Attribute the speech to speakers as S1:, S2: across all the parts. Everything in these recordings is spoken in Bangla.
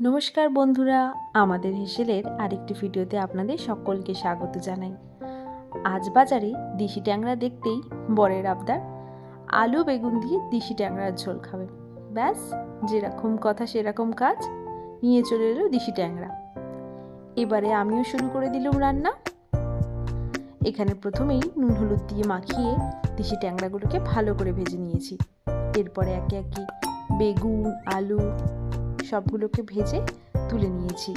S1: নমস্কার বন্ধুরা, আমাদের হেসেলের আরেকটি ভিডিওতে আপনাদের সকলকে স্বাগত জানাই। আজ বাজারে দেশি ট্যাংরা দেখতেই বরের আবদার, আলু বেগুন দিয়ে দেশি ট্যাংরার ঝোল খাবে। ব্যাস, যেরকম কথা সেরকম কাজ, নিয়ে চলে এলো দেশি ট্যাংরা। এবারে আমিও শুরু করে দিলাম রান্না। এখানে প্রথমেই নুন হলুদ দিয়ে মাখিয়ে দেশি ট্যাংরাগুলোকে ভালো করে ভেজে নিয়েছি। এরপরে একে একে বেগুন আলু সবগুলোকে ভেজে তুলে নিয়েছি।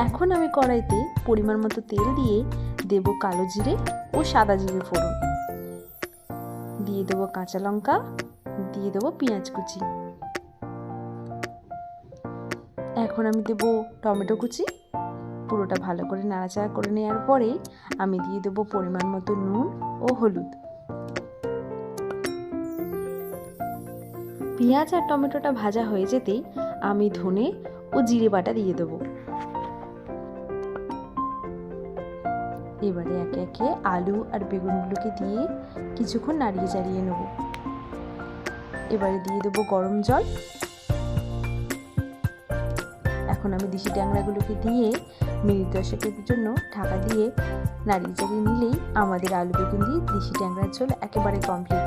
S1: এখন আমি কড়াইতে পরিমাণ মতো তেল দিয়ে দেব কালো জিরে ও সাদা জিরে ফোড়ন, দিয়ে দেবো কাঁচা লঙ্কা, দিয়ে দেবো পেঁয়াজ কুচি। এখন আমি দেবো টমেটো কুচি। পুরোটা ভালো করে নাড়াচাড়া করে নেওয়ার পরে আমি দিয়ে দেবো পরিমাণ মতো নুন ও হলুদ। পেঁয়াজ আর টমেটোটা ভাজা হয়ে যেতেই আমি ধনে ও জিরে বাটা দিয়ে দেবো। এবারে একে একে আলু আর বেগুনগুলোকে দিয়ে কিছুক্ষণ নাড়িয়ে চাড়িয়ে নেব। এবারে দিয়ে দেবো গরম জল। এখন আমি দেশি ট্যাংরাগুলোকে দিয়ে মিনিট 10-এর জন্য ঢাকা দিয়ে নাড়িয়ে চাড়িয়ে নিলেই আমাদের আলু বেগুন দিয়ে দেশি ট্যাংরার ঝোল একেবারে কমপ্লিট।